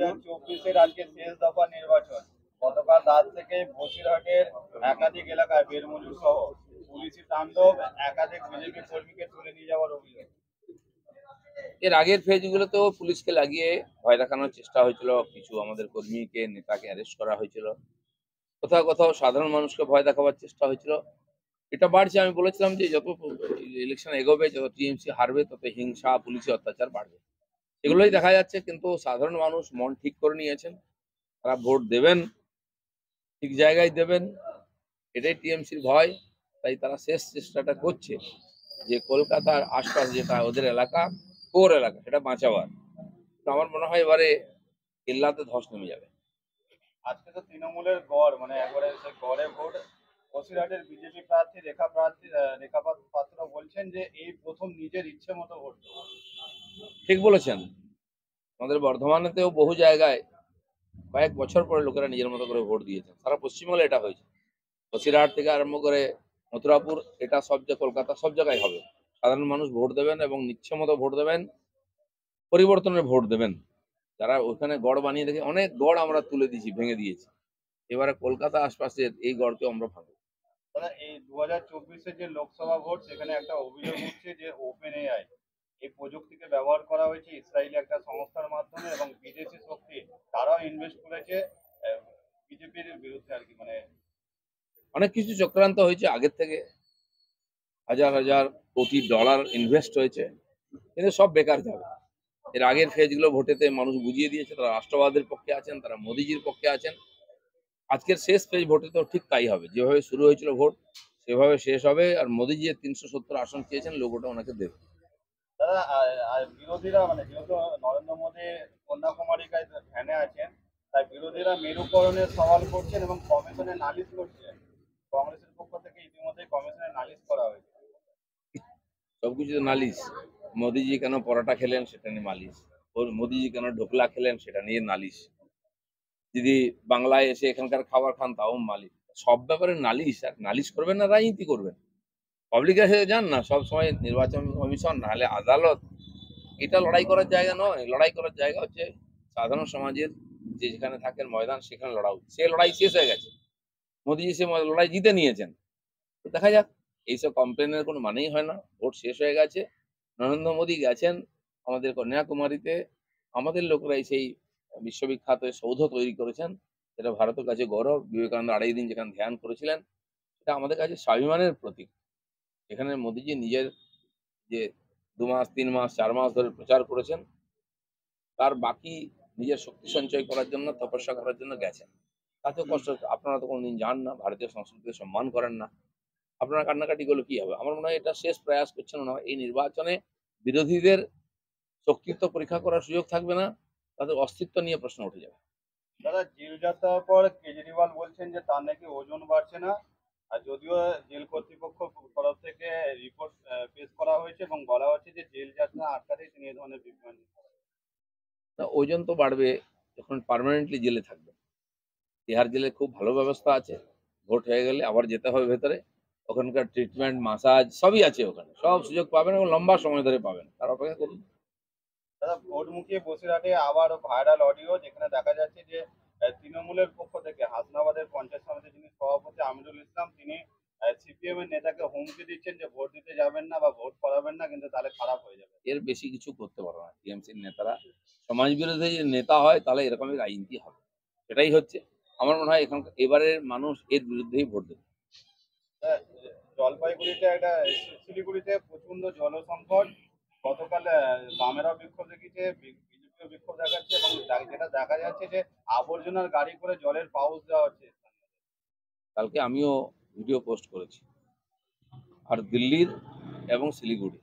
2024-এর আজকে শেষ দফা নির্বাচন। গতকাল রাত থেকে বসিরহাটের একাধিক এলাকায় বেলমজুর সহ পুলিশি তাণ্ডব, একাধিক বিজেপি কর্মীকে তুলে নিয়ে যাওয়ার অভিযোগ। এর আগের ফেজগুলোতেও পুলিশকে লাগিয়ে ভয় দেখানোর চেষ্টা হয়েছিল, কিছু আমাদের কর্মীকে নেতাকে অ্যারেস্ট করা হয়েছিল, কোথাও কোথাও সাধারণ মানুষকে ভয় দেখাবার চেষ্টা হয়েছিল। এটা বাড়ছে। আমি বলেছিলাম যে যত ইলেকশন এগোবে, যত টিএমসি হারবে, তত হিংসা, পুলিশি অত্যাচার বাড়বে। এগুলোই দেখা যাচ্ছে। কিন্তু সাধারণ মানুষ মন ঠিক করে নিয়েছেন, তারা ভোট দেবেন, ঠিক জায়গায় দেবেন, এটাই টিএমসির ভয়। তাই তারা শেষ চেষ্টাটা করছে যে কলকাতার আশপাশ যেটা ওদের এলাকা, কোর এলাকা, সেটা বাঁচাবার। তো আমার মনে হয় এবারে কেল্লাতে ধস নেমে যাবে। আজকে তো তৃণমূলের গড়, মানে একবারে সে গড়ে ভোট। বসিরহাটের বিজেপি প্রার্থী রেখা পাত্র বলছেন যে এই প্রথম নিজের ইচ্ছে মতো ভোট দেবো। ঠিক বলেছেন। আমাদের বর্ধমানেতেও বহু জায়গায় কয়েক বছর পরে লোকেরা নিজের মতো করে ভোট দিয়েছেন। সারা পশ্চিমবঙ্গে এটা হয়েছে। বসিরহাট থেকে আরম্ভ করে মথুরাপুর, এটা সব জায়গায়, কলকাতা, সব জায়গায় হবে। সাধারণ মানুষ ভোট দেবেন এবং ইচ্ছে মতো ভোট দেবেন, পরিবর্তনের ভোট দেবেন। যারা ওখানে গড় বানিয়ে দেখে, অনেক গড় আমরা তুলে দিয়েছি, ভেঙে দিয়েছি। এবারে কলকাতা আশপাশের এই গড়কে আমরা ভাঙবো। দাদা, এই 2024-এর যে লোকসভা ভোট, সেখানে একটা অভিযোগ উঠছে যে ওপেন এআই এই প্রযুক্তিকে ব্যবহার করা হয়েছে ইসরায়েলি একটা সংস্থার মাধ্যমে, এবং বিদেশি শক্তি তারাও ইনভেস্ট করেছে বিজেপির বিরুদ্ধে আর কি। মানে অনেক কিছু চক্রান্ত হয়েছে আগের থেকে, হাজার হাজার কোটি ডলার ইনভেস্ট হয়েছে, কিন্তু সব বেকার যাবে। এর আগের ফেজগুলো ভোটেতে মানুষ বুঝিয়ে দিয়েছে তারা রাষ্ট্রবাদের পক্ষে আছেন, তারা মোদিজির পক্ষে আছেন। আজকের শেষ ফেজ ভোটে তো ঠিক তাই হবে। যেভাবে শুরু হয়েছিল ভোট, সেভাবে শেষ হবে। আর মোদিজি 370 আসন চেয়েছেন, লোক ওটা ওনাকে দেবে। দাদা, আর বিরোধীরা, মানে যেহেতু নরেন্দ্র মোদী কন্যাকুমারিকায় ধ্যানে আছেন, তাই বিরোধীরা মেরুকরণের সওয়াল করছেন এবং কমিশনে নালিশ করছেন। কংগ্রেসের পক্ষ থেকে ইতিমধ্যে কমিশনে নালিশ করা হয়েছে। সবকিছুতে নালিশ। মোদিজি কেন পরোটা খেলেন সেটা নিয়ে নালিশ, মোদিজি কেন ঢোকলা খেলেন সেটা নিয়ে নালিশ, যদি বাংলায় এসে এখানকার খাবার খান তাও নালিশ। সব ব্যাপারে নালিশ। আর নালিশ করবেন না রাজনীতি করবেন? পাবলিকের কাছে যান না সব সময়, নির্বাচন কমিশন নাহলে আদালত। এটা লড়াই করার জায়গা নয়। লড়াই করার জায়গা হচ্ছে সাধারণ সমাজের, যে যেখানে থাকেন ময়দান, সেখানে লড়াই। সে লড়াই শেষ হয়ে গেছে, মোদিজি সে লড়াই জিতে নিয়েছেন। তো দেখা যাক। এইসব কমপ্লেনের কোনো মানেই হয় না। ভোট শেষ হয়ে গেছে। নরেন্দ্র মোদী গেছেন আমাদের কন্যাকুমারীতে, আমাদের লোকরাই সেই বিশ্ববিখ্যাত সৌধ তৈরি করেছেন। সেটা ভারতের কাছে গৌরব। বিবেকানন্দ 2.5 দিন যেখানে ধ্যান করেছিলেন, সেটা আমাদের কাছে স্বাভিমানের প্রতীক। এখানে মোদিজি নিজের যে 2 মাস, 3 মাস, 4 মাস ধরে প্রচার করেছেন, তার বাকি নিজের শক্তি সঞ্চয় করার জন্য, তপস্যা করার জন্য গেছেন। তাতেও কষ্ট হচ্ছে। আপনারা তো কোনোদিন যান না, ভারতীয় সংস্কৃতিকে সম্মান করেন না, আপনারা কান্নাকাটি করলে কি হবে? আমার মনে হয় এটা শেষ প্রয়াস করছেন না। এই নির্বাচনে বিরোধীদের শক্তির তো পরীক্ষা করার সুযোগ থাকবে না, তাদের অস্তিত্ব নিয়ে প্রশ্ন উঠে যাবে। দাদা, জেল যাত্রার পর কেজরিওয়াল বলছেন যে তার নাকি ওজন বাড়ছে না। আর যদিও জেল কর্তৃপক্ষ তরফ থেকে রিপোর্ট পেশ করা হয়েছে এবং বলা হচ্ছে যে জেল যাত্রা আটকাতে তিনি এ ধরনের বিভ্রান্তি করেন। তা ওজন তো বাড়বে যখন পার্মানেন্টলি জেলে থাকবে। তিহার জেলে খুব ভালো ব্যবস্থা আছে। ভোট হয়ে গেলে আবার যেতে হবে ভেতরে। ওখানকার ট্রিটমেন্ট, মাসাজ সবই আছে ওখানে। সব সুযোগ পাবেন এবং লম্বা সময় ধরে পাবেন। তার অপেক্ষা করুন। দাদা, ভোট মুখিয়ে বসিরহাটে আবার ভাইরাল অডিও, যেখানে দেখা যাচ্ছে যে তৃণমূলের পক্ষ থেকে হাসনাবাদের পঞ্চায়েত সমিতির যিনি সভাপতি আমিরুল ইসলাম, তিনি সিপিএম এর নেতাকে হুমকি দিচ্ছেন যে ভোট দিতে যাবেন না বা ভোট করাবেন না, কিন্তু তাহলে খারাপ হয়ে যাবে। এর বেশি কিছু করতে পারবে না টিএমসির নেতারা। সমাজ বিরোধী যে নেতা হয় তাহলে এরকমই রাজনীতি হবে। সেটাই হচ্ছে। আমার মনে হয় এখানকার এবারের মানুষ এর বিরুদ্ধেই ভোট দেবে। আহ, জলপাইগুড়িতে একটা, শিলিগুড়িতে প্রচন্ড জলসংকট। গতকাল বামেরা বিক্ষোভ দেখিয়েছে, বিজেপিও বিক্ষোভ দেখাচ্ছে, এবং যেটা দেখা যাচ্ছে যে আবর্জনার গাড়ি করে জলের পাউচ দেওয়া হচ্ছে। কালকে আমিও ভিডিও পোস্ট করেছি। আর দিল্লির এবং শিলিগুড়ি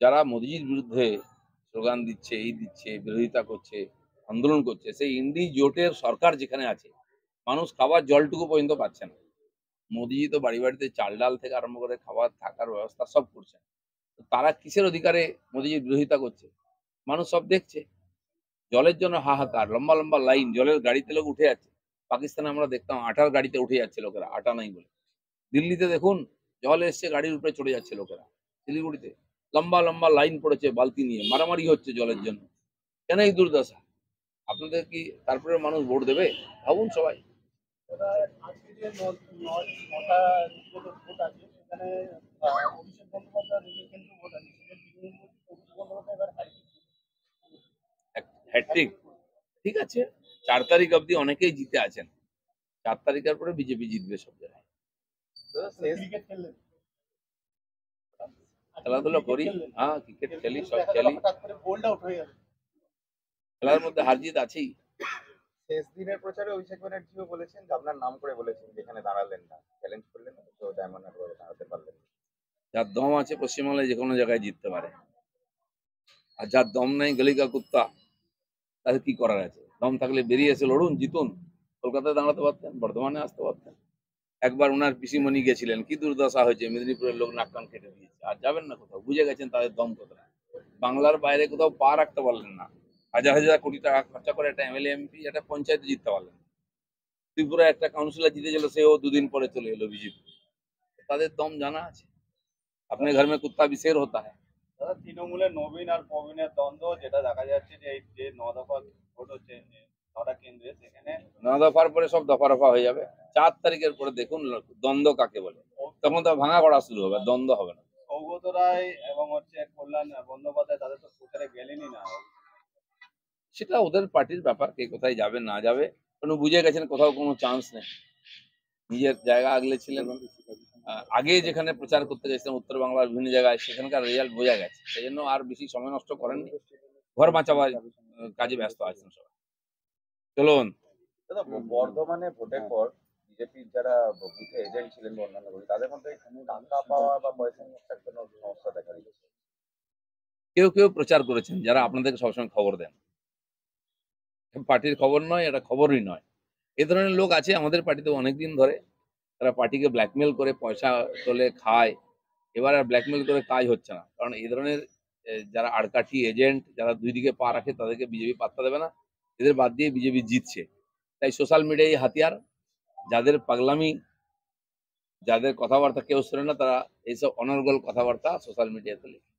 যারা মোদিজির বিরুদ্ধে স্লোগান দিচ্ছে, এই দিচ্ছে, বিরোধিতা করছে, আন্দোলন করছে, সেই ইন্ডি জোটের সরকার যেখানে আছে, মানুষ খাবার জলটুকু পর্যন্ত পাচ্ছে না। মোদিজি তো বাড়ি বাড়িতে চাল ডাল থেকে আরম্ভ করে খাবার থাকার ব্যবস্থা সব করছেন। তো তারা কিসের অধিকারে মোদিজির বিরোধিতা করছে? মানুষ সব দেখছে। জলের জন্য হাহাকার, লম্বা লম্বা লাইন, জলের গাড়িতে লোক উঠে যাচ্ছে। পাকিস্তানে আমরা দেখতাম আটার গাড়িতে উঠে যাচ্ছে লোকেরা, আটা নাই বলে। দিল্লিতে দেখুন, জল এসছে গাড়ির উপরে চড়ে যাচ্ছে লোকেরা। শিলিগুড়িতে লম্বা লম্বা লাইন পড়েছে বালতি নিয়ে, মারামারি হচ্ছে জলের জন্য। কেন এই দুর্দশা? আপনাদের কি তারপরে মানুষ ভোট দেবে? ভাবুন সবাই। দাদা, আজকে যে নটা রিপোর্টের ভোট আছে সেখানে অভিষেক বন্দ্যোপাধ্যায় নিজের কিন্তু ভোট আছে সেখানে তৃণমূল অভিষেক বন্দ্যোপাধ্যায় এবার হ্যাট্রিক, ঠিক আছে। 4 তারিখ অবধি অনেকেই জিতে আছেন। 4 তারিখের পরে বিজেপি জিতবে সব জায়গায়। ক্রিকেট খেললেন, খেলাধুলা করি, হ্যাঁ ক্রিকেট খেলি, সব দেখা গেল খেলি। হঠাৎ করে বোল্ড আউট হয়ে গেল। খেলার মধ্যে হার জিত আছেই। শেষ দিনের প্রচারে অভিষেক ব্যানার্জিও বলেছেন যে আপনার নাম করে বলেছেন যেখানে দাঁড়ালেন না, চ্যালেঞ্জ করলেন না, তো ডায়মন্ড হারবারে দাঁড়াতে পারলেন না। যার দম আছে পশ্চিমবাংলায় যে কোনো জায়গায় জিততে পারে, আর যার দম নাই গলিকা কুত্তা, তাদের কি করার আছে? দম থাকলে বেরিয়ে এসে লড়ুন, জিতুন। কলকাতায় দাঁড়াতে পারতেন, বর্ধমানে আসতে পারতেন। একবার ওনার পিসিমণি গেছিলেন, কি দুর্দশা হয়েছে, মেদিনীপুরের লোক নাক কান কেটে দিয়েছে। আর যাবেন না কোথাও, বুঝে গেছেন তাদের দম কোথায়। বাংলার বাইরে কোথাও পা রাখতে পারলেন না। হাজার হাজার কোটি টাকা খরচা করে একটা এমএলএ এমপি একটা পঞ্চায়েতে জিততে পারলেন না। ত্রিপুরায় একটা কাউন্সিলর জিতেছিল, সেও দুদিন পরে চলে এলো বিজেপি। তাদের দম জানা আছে। अपने घर में कुत्ता भी शेर होता है। দাদা, তৃণমূলের নবীন আর প্রবীণের দ্বন্দ্ব যেটা দেখা যাচ্ছে যে এই যে 9 দফা ভোট হচ্ছে 9টা কেন্দ্রে, সেখানে 9 দফার পরে সব দফা রফা হয়ে যাবে। 4 তারিখের পরে দেখুন দ্বন্দ্ব কাকে বলে। তখন তো ভাঙা গড়া শুরু হবে, দ্বন্দ্ব হবে না। সৌগত রায় এবং হচ্ছে কল্যাণ বন্দ্যোপাধ্যায় তাদের তো প্রচারে গেলেনই না। সেটা ওদের পার্টির ব্যাপার, কে কোথায় যাবে না যাবে। কারণ বুঝে গেছেন কোথাও কোনো চান্স নেই। নিজের জায়গা আগলে ছিলেন। আগে যেখানে প্রচার করতে গেছিলেন উত্তর বাংলার বিভিন্ন জায়গায়, সেখানকার রেজাল্ট বোঝা গেছে। সেই জন্য আর বেশি সময় নষ্ট করেননি, ঘর বাঁচাবার কাজে ব্যস্ত আছেন সবাই। চলুন। দাদা, বর্ধমানে ভোটের পর বিজেপির যারা বুথে এজেন্ট ছিলেন বা অন্যান্য কর্মী, তাদের মধ্যে টাকা পাওয়া বা পয়সা নিয়ে একটা কোনো সমস্যা দেখা দিয়েছে। কেউ কেউ প্রচার করেছেন যারা আপনাদেরকে সবসময় খবর দেন। পার্টির খবর নয়, এটা খবরই নয়। এ ধরনের লোক আছে আমাদের পার্টিতে অনেকদিন ধরে। তারা পার্টিকে ব্ল্যাকমেল করে পয়সা তোলে, খায়। এবার আর ব্ল্যাকমেল করে কাজ হচ্ছে না, কারণ এই ধরনের যারা আড়কাঠি এজেন্ট, যারা দুই দিকে পা রাখে, তাদেরকে বিজেপি পাত্তা দেবে না। এদের বাদ দিয়ে বিজেপি জিতছে। তাই সোশ্যাল মিডিয়ায় হাতিয়ার। যাদের পাগলামি, যাদের কথাবার্তা কেউ শোনে না, তারা এইসব অনর্গল কথাবার্তা সোশ্যাল মিডিয়াতে লেখে।